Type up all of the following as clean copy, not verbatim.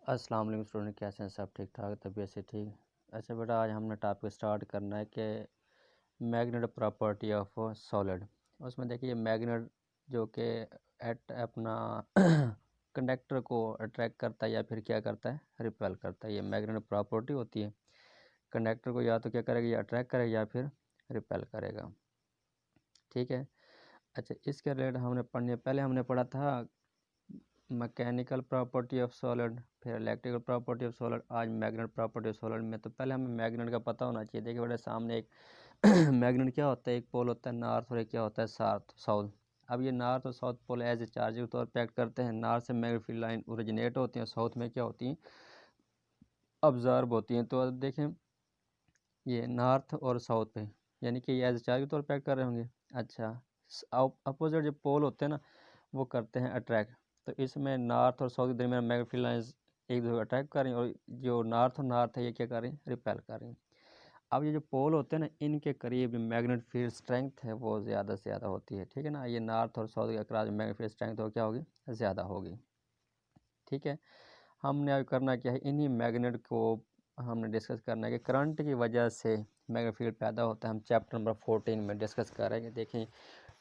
अस्सलाम वालेकुम स्टूडेंट, कैसे हैं? सब ठीक ठाक, तबीयत से ठीक। अच्छा बेटा, आज हमने टॉपिक स्टार्ट करना है कि मैग्नेट प्रॉपर्टी ऑफ सॉलिड। उसमें देखिए मैग्नेट जो कि एट अपना कंडक्टर को अट्रैक्ट करता है या फिर क्या करता है, रिपेल करता है। ये मैग्नेट प्रॉपर्टी होती है। कंडक्टर को या तो क्या करेगा, या अट्रैक्ट करेगा या फिर रिपेल करेगा। ठीक है। अच्छा, इसके रिलेटेड हमने पहले हमने पढ़ा था मैकेनिकल प्रॉपर्टी ऑफ सॉलिड, फिर इलेक्ट्रिकल प्रॉपर्टी ऑफ सॉलिड, आज मैग्नेट प्रॉपर्टी ऑफ सॉलिड में। तो पहले हमें मैग्नेट का पता होना चाहिए। देखिए बेटा, सामने एक मैग्नेट क्या होता है, एक पोल होता है नॉर्थ और एक क्या होता है साउथ। अब ये नॉर्थ और south pole as a charge के तौर पर एक्ट करते हैं। नॉर्थ से मैग्नेटिक फील्ड लाइन ओरिजिनेट होती हैं, साउथ में क्या होती हैं, ऑब्जर्व होती हैं। तो अब देखें ये नॉर्थ और साउथ पे, यानी कि ये एज ए चार्ज के तौर पर एक्ट कर रहे होंगे। अच्छा, अपोजिट जो पोल होते हैं ना, वो करते हैं अट्रैक्ट। तो इसमें नॉर्थ और साउथ के दरमियान मैग्नेटिक फील्ड लाइंस एक दूसरे को अट्रैक्ट कर रही हैं, और जो नॉर्थ और नॉर्थ है ये क्या कर रही हैं, रिपेल कर रही हैं। अब ये जो पोल होते हैं ना, इनके करीब मैग्नेटिक फील्ड स्ट्रेंथ है वो ज़्यादा से ज़्यादा होती है। ठीक है ना, ये नॉर्थ और साउथ के अक्रॉस मैग्नेटिक फील्ड स्ट्रेंथ हो क्या होगी, ज़्यादा होगी। ठीक है। हमने अब करना क्या है, इन्हीं मैग्नेट को हमने डिस्कस करना है कि करंट की वजह से मैग्नेटिक फील्ड पैदा होता है। हम चैप्टर नंबर 14 में डिस्कस करेंगे। देखें,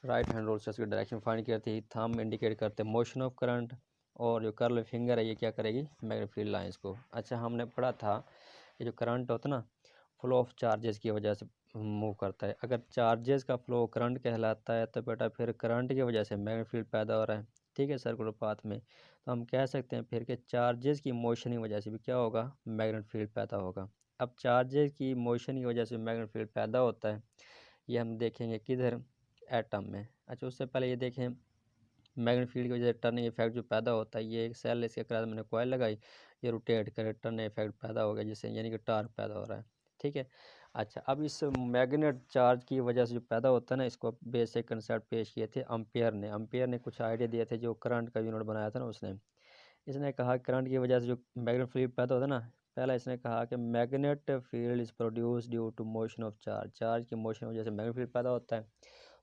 राइट हैंड रूल से उसकी डायरेक्शन फाइंड करती है, थंब इंडिकेट करते हैं मोशन ऑफ करंट, और जो कर्ल फिंगर है ये क्या करेगी, मैग्नेटिक फील्ड लाइंस को। अच्छा, हमने पढ़ा था ये जो करंट होता है ना, फ्लो ऑफ चार्जेस की वजह से मूव करता है। अगर चार्जेस का फ्लो करंट कहलाता है तो बेटा फिर करंट की वजह से मैग्नेटिक फील्ड पैदा हो रहा है। ठीक है, सर्कुलर पाथ में। तो हम कह सकते हैं फिर कि चार्जेस की मोशन की वजह से भी क्या होगा, मैग्नेटिक फील्ड पैदा होगा। अब चार्जेस की मोशन की वजह से मैग्नेटिक फील्ड पैदा होता है, ये हम देखेंगे किधर, एटम में। अच्छा, उससे पहले ये देखें मैग्नेटिक फील्ड की वजह से टर्निंग इफेक्ट जो पैदा होता है, ये एक सेल इसके अक्रॉस मैंने कॉइल लगाई, ये रोटेट करे, टर्निंग इफेक्ट पैदा हो गया, जिससे यानी कि टार्क पैदा हो रहा है। ठीक है। अच्छा, अब इस मैग्नेट चार्ज की वजह से जो पैदा होता है ना, इसको बेसिक कंसेप्ट पेश किए थे अम्पियर ने कुछ आइडिया दिए थे, जो करंट का यूनिट बनाया था ना उसने। इसने कहा करंट की वजह से जो मैग्नेट फील्ड पैदा होता है ना, पहला इसने कहा कि magnet field is produce due to motion of charge की मोशन की वजह से मैग्नेट फील्ड पैदा होता है।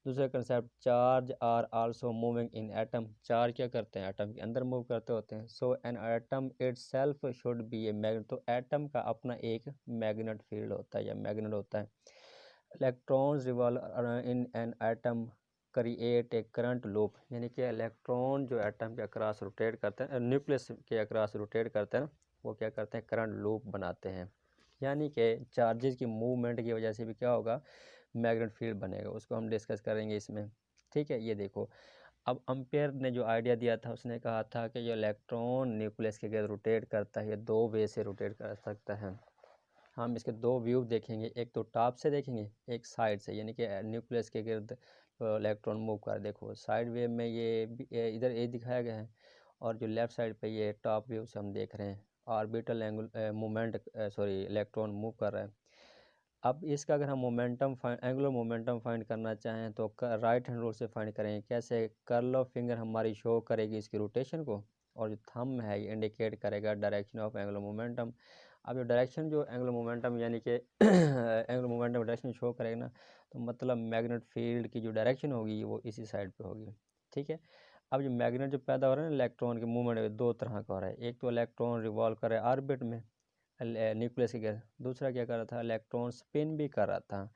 दूसरा concept, charge are also moving in atom, charge क्या करते हैं, एटम के अंदर मूव करते होते हैं। So an atom itself should be a magnet, तो एटम का अपना एक मैग्नेट फील्ड होता है या मैग्नेट होता है। Electrons revolve in an atom create a current loop, यानी कि इलेक्ट्रॉन जो एटम के अक्रॉस रोटेट करते हैं, न्यूक्लियस के अक्रॉस रोटेट करते हैं ना, वो क्या करते हैं, करंट लूप बनाते हैं। यानी कि चार्जेस की मूवमेंट की वजह से भी क्या होगा, मैग्नेट फील्ड बनेगा। उसको हम डिस्कस करेंगे इसमें। ठीक है, ये देखो, अब अम्पेयर ने जो आइडिया दिया था, उसने कहा था कि जो इलेक्ट्रॉन न्यूक्लियस के गिर्द रोटेट करता है, ये दो वे से रोटेट कर सकता है। हम इसके दो व्यू देखेंगे, एक तो टॉप से देखेंगे, एक साइड से, यानी कि न्यूक्लियस के गिर्द इलेक्ट्रॉन मूव कर। देखो साइड वे में ये इधर ए दिखाया गया है, और जो लेफ़्ट साइड पे ये टॉप व्यू से हम देख रहे हैं orbital moment, sorry, electron move कर रहा है। अब इसका अगर हम एंगुलर मोमेंटम फाइंड करना चाहें तो राइट हैंड रूल से फाइंड करेंगे। कैसे, कर्ल ऑफ फिंगर हमारी शो करेगी इसकी रोटेशन को, और जो थंब है ये इंडिकेट करेगा डायरेक्शन ऑफ एंगुलर मोमेंटम। अब जो डायरेक्शन जो एंगुलर मोमेंटम यानी कि एंगुलर मोमेंटम डायरेक्शन शो करेगा ना, तो मतलब मैग्नेट फील्ड की जो डायरेक्शन होगी वो इसी साइड पे होगी। ठीक है। अब जो मैग्नेट जो पैदा हो रहा है ना, इलेक्ट्रॉन के मूवमेंट दो तरह का हो रहा है। एक तो इलेक्ट्रॉन रिवॉल्व कर रहा है ऑर्बिट में न्यूक्लियस के गैस, दूसरा क्या कर रहा था, इलेक्ट्रॉन स्पिन भी कर रहा था।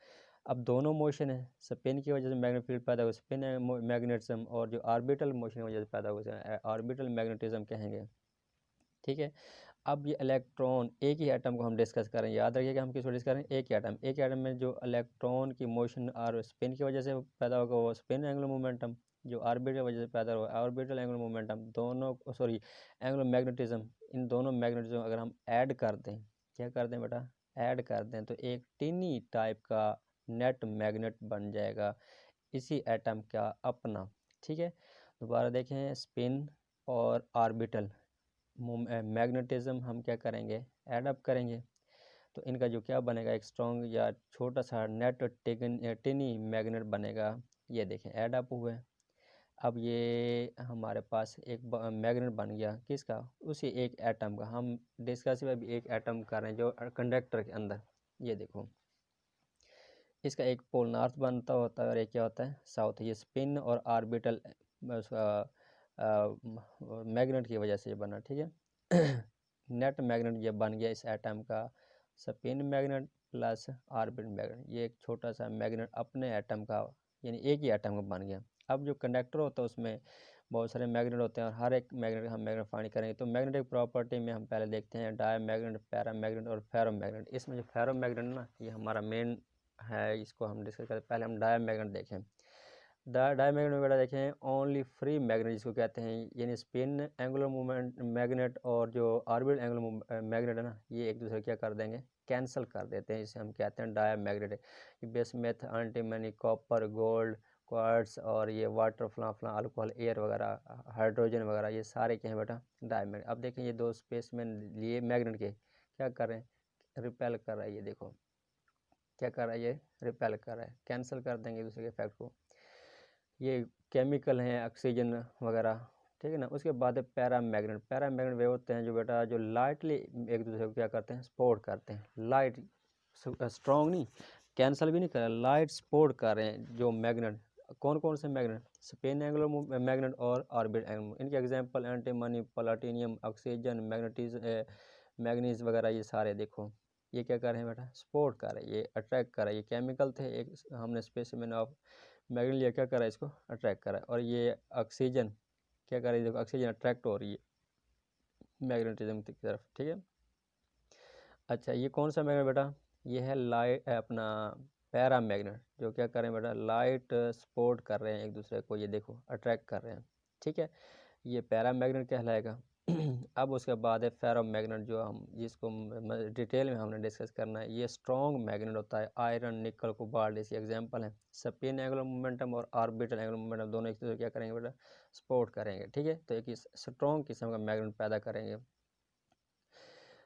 अब दोनों मोशन है, स्पिन की वजह से मैग्नेटिक फील्ड पैदा हुआ, स्पिन मैग्नेटिज्म, और जो ऑर्बिटल मोशन की वजह से पैदा हुआ, ऑर्बिटल मैग्नेटिज्म कहेंगे। ठीक है। अब ये इलेक्ट्रॉन, एक ही एटम को हम डिस्कस करें, याद रखिएगा हम किसको डिस्कस करें, एक एटम में जो इलेक्ट्रॉन की मोशन और स्पिन की वजह से पैदा होगा वो स्पिन एंगुलर मोमेंटम, जो ऑर्बिटल की वजह से पैदा होगा ऑर्बिटल एंगुलर मोमेंटम, दोनों, सॉरी, एंगुलर मैग्नेटिज्म। इन दोनों मैग्नेटिज्म अगर हम ऐड कर दें, क्या कर दें बेटा, ऐड कर दें, तो एक टिनी टाइप का नेट मैग्नेट बन जाएगा इसी एटम का अपना। ठीक है। दोबारा देखें, स्पिन और ऑर्बिटल मैग्नेटिज्म हम क्या करेंगे, एडअप करेंगे, तो इनका जो क्या बनेगा, एक स्ट्रॉन्ग या छोटा सा नेट टिनी मैग्नेट बनेगा। ये देखें ऐडअप हुए। अब ये हमारे पास एक मैग्नेट बन गया, किसका, उसी एक एटम का। हम डिस्कस अभी एक एटम कर रहे हैं जो कंडक्टर के अंदर। ये देखो, इसका एक पोल नॉर्थ बनता होता है और एक क्या होता है, साउथ। ये स्पिन और ऑर्बिटल मैग्नेट की वजह से ये बना। ठीक है। नेट मैग्नेट ये बन गया इस एटम का spin magnet plus orbit magnet. ये एक छोटा सा मैग्नेट अपने एटम का, यानी एक ही एटम का बन गया। अब जो कंडक्टर होता है उसमें बहुत सारे मैग्नेट होते हैं और हर एक मैग्नेट हम मैग्नेट फाइंड करेंगे। तो मैग्नेटिक प्रॉपर्टी में हम पहले देखते हैं डाई मैग्नेट, पैरा मैग्नेट और फेरो मैग्नेट। इसमें जो फेरो मैग्नेट ना, ये हमारा मेन है, इसको हम डिस्कस करते हैं। पहले हम डाई मैग्नेट देखें। डाई मैग्नेट वगैरह देखें ओनली फ्री मैग्नेट जिसको कहते हैं, यानी स्पिन एंगुलर मूवमेंट मैग्नेट और जो ऑर्बिट एंगुलर मैग्नेट है ना, ये एक दूसरे क्या कर देंगे, कैंसिल कर देते हैं। इसे हम कहते हैं diamagnet. Bismuth, antimony, copper, gold, quartz और ये वाटर, फला अल्कोहल, एयर वगैरह, हाइड्रोजन वगैरह, ये सारे क्या हैं बेटा, डाई मैग्नेट। अब देखें ये दो स्पेस में लिए मैग्नेट के क्या कर रहे हैं, रिपेल कर रहा है। ये देखो क्या कर रहा है, ये रिपेल कर रहा है, कैंसिल कर देंगे दूसरे के इफेक्ट को। ये केमिकल हैं ऑक्सीजन वगैरह, ठीक है ना। उसके बाद है पैरा मैग्नेट। पैरा मैग्नेट वे होते हैं जो बेटा जो लाइटली एक दूसरे को क्या करते हैं, सपोर्ट करते हैं। लाइट स्ट्रॉन्ग नहीं, कैंसिल भी नहीं कर रहे, लाइट सपोर्ट कर रहे हैं जो मैग्नेट। कौन कौन से मैग्नेट, स्पिन एंगुलर मैग्नेट और ऑर्बिट एंगुलर। इनके example antimony, platinum, oxygen, manganese वगैरह, ये सारे देखो ये क्या कर रहे हैं बेटा, सपोर्ट कर रहे हैं, ये अट्रैक्ट कर रहा है। ये केमिकल थे, एक हमने स्पेसिमेन ऑफ मैग्नेट लिया, क्या कर रहा है, इसको अट्रैक्ट कर रहा है। और ये ऑक्सीजन क्या कर रही है, देखो ऑक्सीजन अट्रैक्ट हो रही है मैग्नेटिज्म की तरफ, ठीक है। अच्छा ये कौन सा मैग्नेट बेटा, ये है लाइट अपना पैरा मैग्नेट, जो क्या कर रहे हैं बेटा, लाइट सपोर्ट कर रहे हैं एक दूसरे को, ये देखो अट्रैक्ट कर रहे हैं, ठीक है। ये पैरा मैग्नेट कहलाएगा। अब उसके बाद है फेरो मैग्नेट, जो हम जिसको डिटेल में हमने डिस्कस करना है। ये स्ट्रॉन्ग मैग्नेट होता है, आयरन, निकल, कोबाल्ट इसके एग्जांपल हैं। स्पिन एंगुलर मोमेंटम और ऑर्बिटल एंगुलर मोमेंटम दोनों एक दूसरे क्या करेंगे बेटा, सपोर्ट करेंगे, ठीक है। तो एक स्ट्रॉन्ग किस्म का मैग्नेट पैदा करेंगे।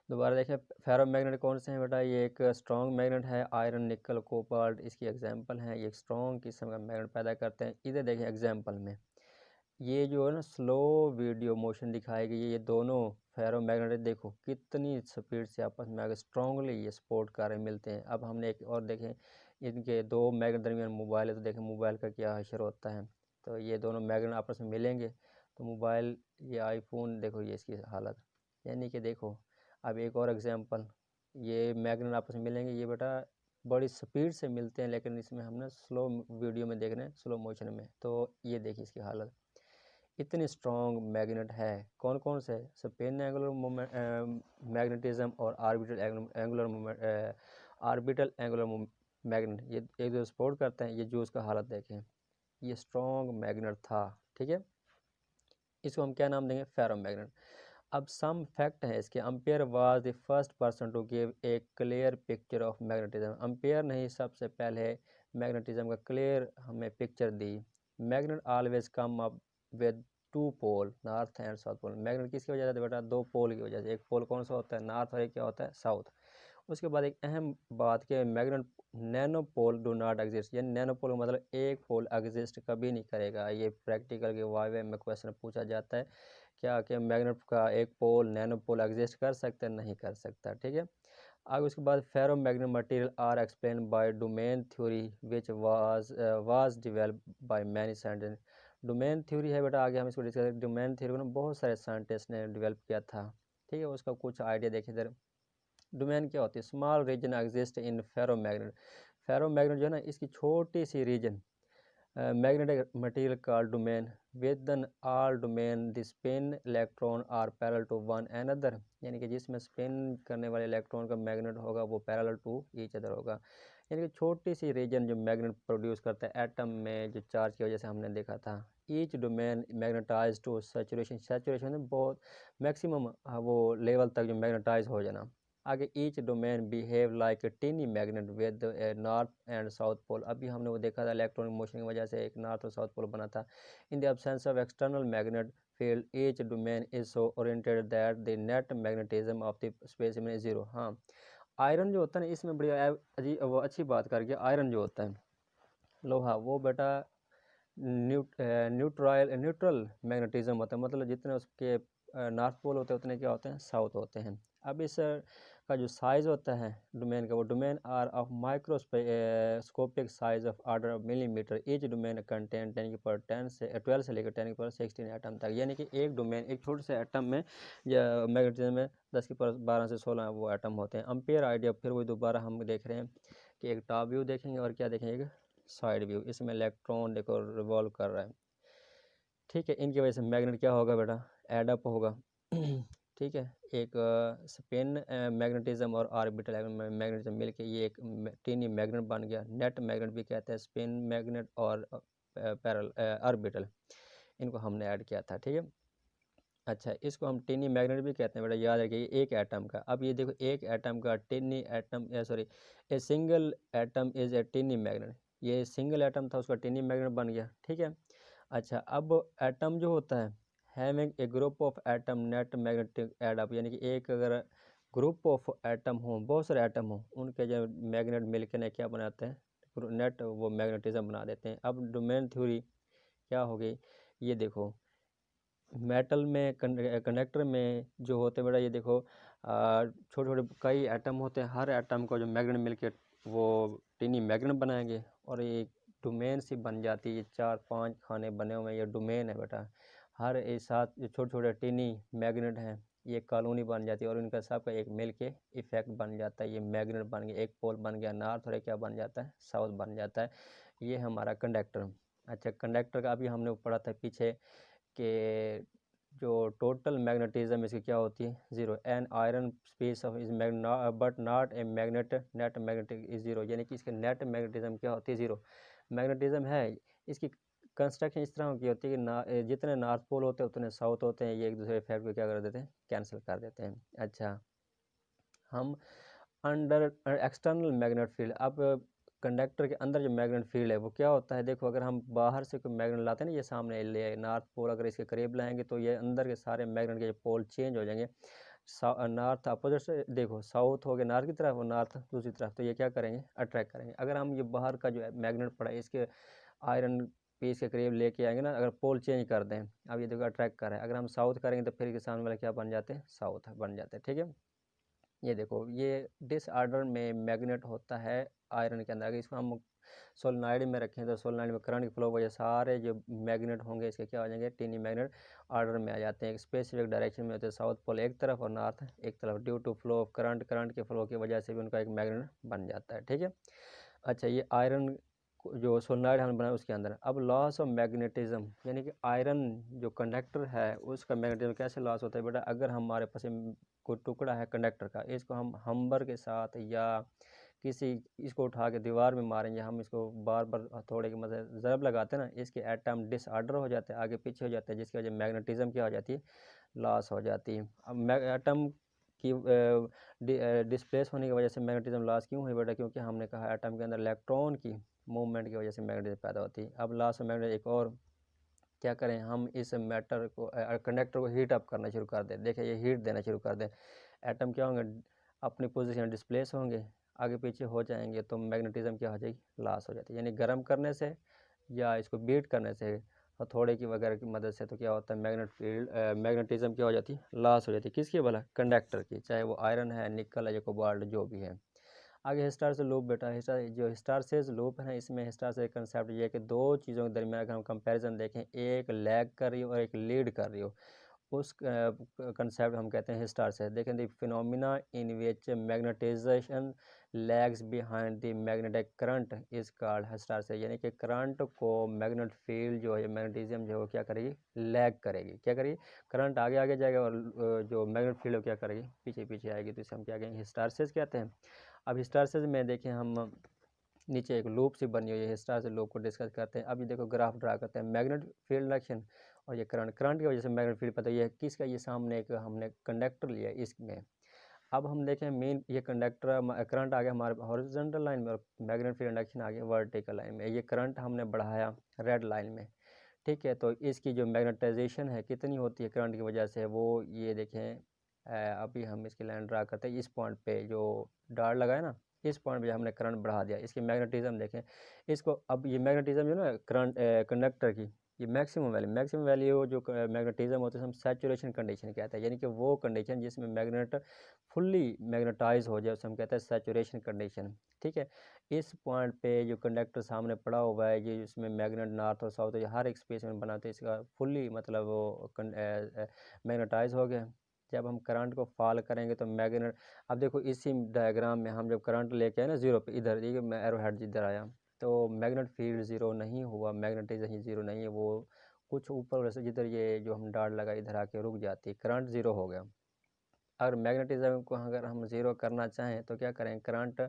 दोबारा देखें फेरो मैग्नेट कौन से हैं बेटा, ये एक स्ट्रॉन्ग मैग्नेट है, आयरन, निकल, कोबाल्ट इसकी एग्जांपल हैं। ये एक स्ट्रॉन्ग किस्म का मैग्नेट पैदा करते हैं। इधर देखें एग्जांपल में ये जो है ना स्लो वीडियो मोशन दिखाई गई है, ये दोनों फेरो मैग्नेट देखो कितनी स्पीड से आपस में आगे स्ट्रांगली ये सपोर्ट कर रहे मिलते हैं। अब हमने एक और देखें, इनके दो मैग्नेट दरमियान मोबाइल है, तो देखें मोबाइल का क्या हशर होता है। तो ये दोनों मैग्नेट आपस में मिलेंगे तो मोबाइल, ये आईफोन देखो ये इसकी हालत, यानी कि देखो। अब एक और एग्जांपल, ये मैग्नेट आपस में मिलेंगे, ये बेटा बड़ी स्पीड से मिलते हैं, लेकिन इसमें हमने स्लो वीडियो में देख रहे हैं, स्लो मोशन में। तो ये देखिए इसकी हालत, इतनी स्ट्रॉन्ग मैग्नेट है। कौन कौन से, स्पिन एंगुलर मैग्नेटिज्म और ऑर्बिटल एंगुलर मैग्नेट, ये एक दूसरे सपोर्ट करते हैं। ये जो उसका हालत देखें, ये स्ट्रॉन्ग मैग्नेट था, ठीक है। इसको हम क्या नाम देंगे, फेरो मैग्नेट। अब सम फैक्ट है इसके, Ampere was the first person to give a clear picture of magnetism. Ampere ने ही सबसे पहले मैग्नेटिज्म का क्लियर हमें पिक्चर दी। Magnet always come up with two pole, north and south pole. Magnet किसकी वजह से बेटा, दो पोल की वजह से। एक पोल कौन सा होता है, नॉर्थ, और एक क्या होता है, साउथ। उसके बाद एक अहम बात कि magnet nano pole do not exist, यानी नैनो पोल का मतलब एक पोल एग्जिस्ट कभी नहीं करेगा। ये प्रैक्टिकल के वाइवे में क्वेश्चन पूछा जाता है, क्या कि मैग्नेट का एक पोल नैनो पोल एग्जिस्ट कर सकता है, नहीं कर सकता, ठीक है। आगे उसके बाद ferro magnet material are explain by domain theory which was developed by many scientist. Domain theory है बेटा, आगे हम इसको डिस्कस करेंगे। डोमेन थ्योरी को ना बहुत सारे साइंटिस्ट ने डेवलप किया था, ठीक है। उसका कुछ आइडिया देखिए इधर। डोमेन क्या होती है, small region exist in ferromagnet. Ferromagnet जो है ना, इसकी छोटी सी region magnetic material called domain. Within all domain the spin electron are parallel to one another, यानी कि जिसमें स्पिन करने वाले इलेक्ट्रॉन का मैग्नेट होगा वो पैरेलल टू ईच अदर होगा। यानी कि छोटी सी रीजन जो मैग्नेट प्रोड्यूस करता है एटम में जो चार्ज की वजह से हमने देखा था। Each domain magnetize to saturation, saturation में बहुत मैक्सिमम वो लेवल तक जो मैग्नेटाइज हो जाना। आगे each domain behave like a tiny magnet with north and south pole. अभी हमने वो देखा था इलेक्ट्रॉनिक मोशन की वजह से एक नॉर्थ और साउथ पोल बना था। In the absence of external magnet field each domain is so oriented that the net magnetism of the specimen is zero. हाँ, आयरन जो होता है ना, इसमें बड़ी वो अच्छी बात करके, आयरन जो होता है लोहा, वो बेटा न्यूट्रल मैग्नेटिज्म होता है, मतलब जितने उसके नॉर्थ पोल होते हैं उतने क्या होते हैं, साउथ होते हैं। अब इस का जो साइज़ होता है डोमेन का, वो domain are of microscopic size of order of millimetre. Each domain contain 10 की पावर 10 से 12 से लेकर 10 की पावर 16 एटम तक। यानी कि एक डोमेन, एक छोटे से एटम में या मैग्नेटिज्म में 10 की पावर 12 से 16 वो एटम होते हैं। अम्पेयर आइडिया फिर वही दोबारा हम देख रहे हैं कि एक टॉप व्यू देखेंगे और क्या देखेंगे, एक साइड व्यू। इसमें इलेक्ट्रॉन देखो रिवॉल्व कर रहा है, ठीक है। इनकी वजह से मैग्नेट क्या होगा बेटा, एडअप होगा ठीक है। एक स्पिन मैग्नेटिज्म और ऑर्बिटल मैग्नेटिज्म मिलके ये एक टीनी मैग्नेट बन गया। नेट मैग्नेट भी कहते हैं, स्पिन मैग्नेट और पैरल ऑर्बिटल, इनको हमने ऐड किया था, ठीक है। अच्छा, इसको हम टीनी मैग्नेट भी कहते हैं बेटा, याद रखिए एक एटम का। अब ये देखो एक एटम का tiny atom, sorry, a single atom is a tiny magnet. ये सिंगल एटम था, उसका टीनी मैग्नेट बन गया, ठीक है। अच्छा, अब एटम जो होता है having a group of atom net magnetic add up, यानी कि एक अगर ग्रुप ऑफ एटम हो, बहुत सारे एटम हो, उनके जो मैग्नेट मिलकर ने क्या बनाते हैं, नेट वो मैग्नेटिज्म बना देते हैं। अब डोमेन थ्योरी क्या हो गई, ये देखो मेटल में कंडक्टर में जो होते हैं बेटा, ये देखो छोटे छोटे कई एटम होते हैं, हर एटम को जो मैग्नेट मिलके वो टीनी मैग्नेट बनाएंगे और एक डोमेन सी बन जाती है। ये 4-5 खाने बने हुए हैं, ये डोमेन है बेटा। हर एक साथ जो छोटे छोटे टीनी मैग्नेट हैं, ये कॉलोनी बन जाती है और इनका सबका एक मिल के इफेक्ट बन जाता है। ये मैग्नेट बन गया, एक पोल बन गया नॉर्थ और एक क्या बन जाता है, साउथ बन जाता है। ये हमारा कंडक्टर। अच्छा, कंडक्टर का अभी हमने पढ़ा था पीछे कि जो टोटल मैग्नेटिज्म इसकी क्या होती है, zero. An iron space of is but not a magnet net magnetic is zero, यानी कि इसके नेट मैग्नेटिज्म क्या होती है, ज़ीरो। मैग्नेटिज्म है, इसकी कंस्ट्रक्शन इस तरह की होती है कि जितने नॉर्थ पोल होते हैं उतने साउथ होते हैं, ये एक दूसरे इफेक्ट को क्या कर देते हैं, कैंसिल कर देते हैं। अच्छा, हम अंडर एक्सटर्नल मैग्नेट फील्ड, अब कंडक्टर के अंदर जो मैग्नेट फील्ड है वो क्या होता है, देखो अगर हम बाहर से कोई मैग्नेट लाते हैं ना, ये सामने ले नॉर्थ पोल अगर इसके करीब लाएंगे तो ये अंदर के सारे मैग्नेट के पोल चेंज हो जाएंगे। नॉर्थ अपोजिट से देखो, साउथ हो गया नॉर्थ की तरफ और नॉर्थ दूसरी तरफ, तो ये क्या करेंगे, अट्रैक्ट करेंगे। अगर हम ये बाहर का जो मैग्नेट पड़ा है इसके आयरन पीस के करीब लेके आएंगे ना, अगर पोल चेंज कर दें, अब ये देखो अट्रैक्ट कर रहा है, अगर हम साउथ करेंगे तो फिर के सामने वाले क्या बन जाते हैं, साउथ बन जाते हैं, ठीक है। ये देखो ये डिसऑर्डर में मैग्नेट होता है आयरन के अंदर। अगर इसको हम सोलेनॉइड में रखें तो सोलेनॉइड में करंट फ्लो वजह सारे जो मैग्नेट होंगे इसके क्या हो जाएंगे, टीनी मैग्नेट ऑर्डर में आ जाते हैं। एक स्पेसिफिक डायरेक्शन में होते हैं, साउथ पोल एक तरफ और नॉर्थ एक तरफ। Due to flow of current के फ्लो की वजह से भी उनका एक मैग्नेट बन जाता है, ठीक है। अच्छा, ये आयरन जो सोलेनॉइड हमने बनाया उसके अंदर। अब लॉस ऑफ मैग्नेटिज्म, यानी कि आयरन जो कंडक्टर है उसका मैग्नेटिज्म कैसे लॉस होता है बेटा, अगर हमारे पास कोई टुकड़ा है कंडक्टर का, इसको हम हम्बर के साथ या किसी, इसको उठा के दीवार में मारेंगे, हम इसको बार बार हथौड़े की मदद ज़रब लगाते हैं ना, इसके एटम डिसऑर्डर हो जाते हैं, आगे पीछे हो जाते हैं, जिसकी वजह मैग्नेटिज्म क्या हो जाती है, लॉस हो जाती है। अब एटम की डिस्प्लेस होने की वजह से मैग्नेटिज्म लॉस क्यों हुई बेटा, क्योंकि हमने कहा एटम के अंदर इलेक्ट्रॉन की मूवमेंट की वजह से मैग्नेटिज्म पैदा होती है। अब लॉस ऑफ मैग्नेट एक और क्या करें, हम इस मैटर को कंडक्टर को हीट अप करना शुरू कर दें। देखिए ये हीट देना शुरू कर दें, एटम क्या होंगे, अपनी पोजीशन डिस्प्लेस होंगे, आगे पीछे हो जाएंगे, तो मैग्नेटिज्म क्या हो जाएगी, लॉस हो जाती है। यानी गर्म करने से या इसको बीट करने से हथौड़े की वगैरह की मदद से तो क्या होता है, मैग्नेटिज्म क्या हो जाती है, लॉस हो जाती है। किसकी भला, कंडक्टर की, चाहे वो आयरन है, निकल है, या कोबाल्ट जो भी है। आगे हिस्टैरिसीस लूप बेटा, जो हिस्टैरिसीस लूप है इसमें हिस्टैरिसीस कंसेप्ट ये है कि दो चीज़ों के दरमियान अगर हम कंपैरिजन देखें, एक लैग कर रही हो और एक लीड कर रही हो, उस कंसेप्ट हम कहते हैं हिस्टैरिसीस। देखें the phenomena in which magnetization lags behind the magnetic current is called hysteresis, यानी कि करंट को मैग्नेट फील्ड जो है, मैग्नेटिज्म जो है वो क्या करेगी, लैग करेगी। क्या करेगी, करंट आगे आगे जाएगा और जो मैग्नेट फील्ड है क्या करेगी, पीछे पीछे आएगी, तो इसे हम क्या कहेंगे, हिस्टैरिसीस कहते हैं। अब हिस्टैरिसीस में देखें हम नीचे एक लूप सी बनी हुई है, हिस्टैरिसीस लूप को डिस्कस करते हैं। अब ये देखो ग्राफ ड्रा करते हैं, मैग्नेट फील्ड डायरेक्शन और ये करंट की वजह से मैग्नेट फील्ड पता है किसका, ये सामने एक हमने कंडक्टर लिया है इसमें। अब हम देखें मेन ये कंडक्टर करंट आ गया हमारे हॉरिजॉन्टल लाइन में और मैग्नेट फील्ड इंडक्शन आ गया वर्टिकल लाइन में। ये करंट हमने बढ़ाया रेड लाइन में, ठीक है। तो इसकी जो मैग्नेटाइजेशन है कितनी होती है करंट की वजह से, वो ये देखें अभी हम इसकी लाइन ड्रा करते हैं, इस पॉइंट पे जो डार्ट लगाए ना, इस पॉइंट पे हमने करंट बढ़ा दिया। इसकी मैग्नेटिज्म देखें इसको, अब ये मैग्नेटिज्म जो ना करंट कंडक्टर की ये मैक्सिमम वैल्यू जो मैग्नेटिज्म होता है हम सैचुरेशन कंडीशन कहते हैं, यानी कि वो कंडीशन जिसमें मैग्नेट फुल्ली मैग्नेटाइज हो जाए उसे हम कहते हैं सैचुरेशन कंडीशन। ठीक है, इस पॉइंट पे जो कंडक्टर सामने पड़ा हुआ है ये इसमें मैग्नेट नॉर्थ और साउथ हर एक स्पेस में बनाते हैं, इसका फुल्ली मतलब वो मैग्नेटाइज हो गया। जब हम करंट को फॉल करेंगे तो मैग्नेट, अब देखो इसी डायग्राम में हम जब करंट लेके आए ना जीरो पे, इधर ये एरो हेड जिधर आया तो मैग्नेट फील्ड ज़ीरो नहीं हुआ, मैग्नेटिज्म ही ज़ीरो नहीं है, वो कुछ ऊपर वैसे जिधर ये जो हम डार्ट लगा इधर आके रुक जाती है, करंट ज़ीरो हो गया। अगर मैग्नेटिज्म को अगर हम ज़ीरो करना चाहें तो क्या करें, करंट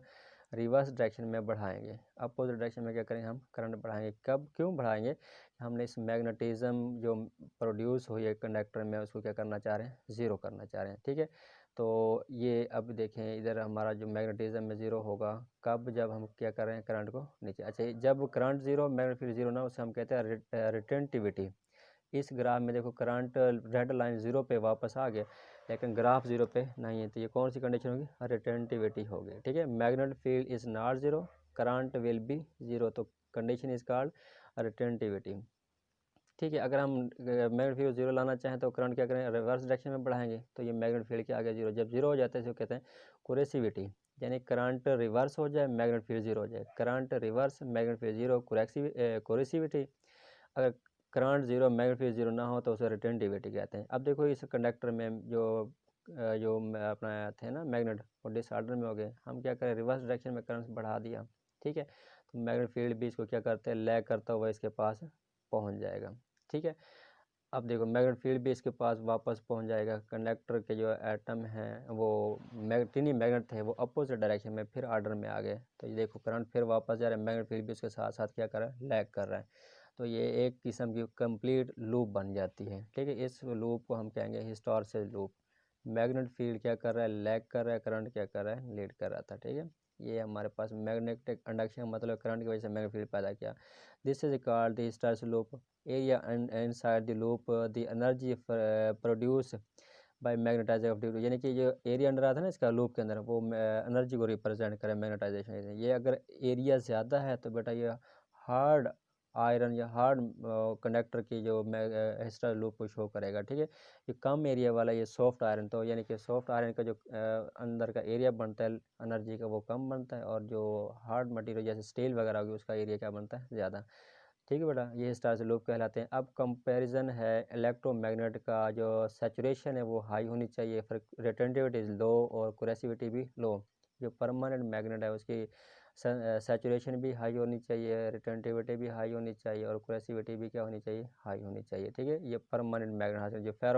रिवर्स डायरेक्शन में बढ़ाएंगे, अपोजिट डायरेक्शन में क्या करेंगे हम करंट बढ़ाएंगे। कब क्यों बढ़ाएंगे, हमने इस मैग्नेटिज्म जो प्रोड्यूस हुई है कंडक्टर में उसको क्या करना चाह रहे हैं, ज़ीरो करना चाह रहे हैं। ठीक है, तो ये अब देखें इधर हमारा जो मैग्नेटिज्म में ज़ीरो होगा कब, जब हम क्या कर रहे हैं करंट को नीचे। अच्छा, जब current zero magnet field zero ना उसे हम कहते हैं रिटेंटिविटी। इस ग्राफ में देखो करंट रेड लाइन ज़ीरो पे वापस आ गया लेकिन ग्राफ ज़ीरो पे नहीं है, तो ये कौन सी कंडीशन होगी, रिटेंटिविटी होगी। ठीक है, magnet field is not zero, current will be zero, तो कंडीशन इज़ कॉल्ड रिटेंटिविटी। ठीक है, अगर हम मैग्नेट फील्ड जीरो लाना चाहें तो करंट क्या करें, रिवर्स डायरेक्शन में बढ़ाएंगे, तो ये मैग्नेट फील्ड के आगे जीरो, जब जीरो हो जाता है इसको कहते हैं कोरेसिविटी, यानी करंट रिवर्स हो जाए मैग्नेट फील्ड जीरो हो जाए, current reverse magnet field zero coercivity. अगर current zero magnet field zero ना हो तो उसे रिटेंटिविटी कहते हैं। अब देखो इस कंडक्टर में जो अपना थे ना मैग्नेट वो डिसऑर्डर में हो गए, हम क्या करें रिवर्स डायरेक्शन में करंट बढ़ा दिया। ठीक है, तो मैग्नेट फील्ड भी इसको क्या करते हैं लैग करता हुआ इसके पास पहुंच जाएगा। ठीक है, अब देखो मैग्नेट फील्ड भी इसके पास वापस पहुंच जाएगा, कंडक्टर के जो एटम हैं वो तीन मैग्नेट थे वो अपोजिट डायरेक्शन में फिर ऑर्डर में आ गए, तो ये देखो करंट फिर वापस जा रहा है, मैग्नेट फील्ड भी उसके साथ साथ क्या कर रहा है, लैग कर रहा है, तो ये एक किस्म की कंप्लीट लूप बन जाती है। ठीक है, इस लूप को हम कहेंगे हिस्टैरिसीस लूप। मैग्नेट फील्ड क्या कर रहा है, लैग कर रहा है, करंट क्या कर रहा है, लीड कर रहा था। ठीक है, ये हमारे पास मैग्नेटिक इंडक्शन मतलब करंट की वजह से मैग्नेट फील्ड पैदा किया। This is called the hysteresis loop area and inside the loop the energy produced by magnetization of the, यानी कि जो एरिया अंदर आता है ना इसका लूप के अंदर वो एनर्जी को रिप्रेजेंट करे मैग्नेटाइजेशन। ये अगर एरिया ज़्यादा है तो बेटा ये हार्ड आयरन या हार्ड कंडक्टर की जो हिस्टैरिसीस लूप को शो करेगा। ठीक है, ये कम एरिया वाला ये सॉफ्ट आयरन, तो यानी कि सॉफ्ट आयरन का जो अंदर का एरिया बनता है एनर्जी का वो कम बनता है, और जो हार्ड मटेरियल जैसे स्टील वगैरह होगी उसका एरिया क्या बनता है, ज़्यादा। ठीक है बेटा, ये हिस्टैरिसीस लूप कहलाते हैं। अब कंपैरिजन है इलेक्ट्रोमैग्नेट का, जो सैचुरेशन है वो हाई होनी चाहिए, फिर रिटेंटिविटी लो और कोरेसिविटी भी लो। जो परमानेंट मैग्नेट है उसकी सैचुरेशन भी हाई होनी चाहिए, रिटेंटिविटी भी हाई होनी चाहिए और कोरेसिविटी भी क्या होनी चाहिए, हाई होनी चाहिए। ठीक है, ये परमानेंट मैग्नेट जो फेरो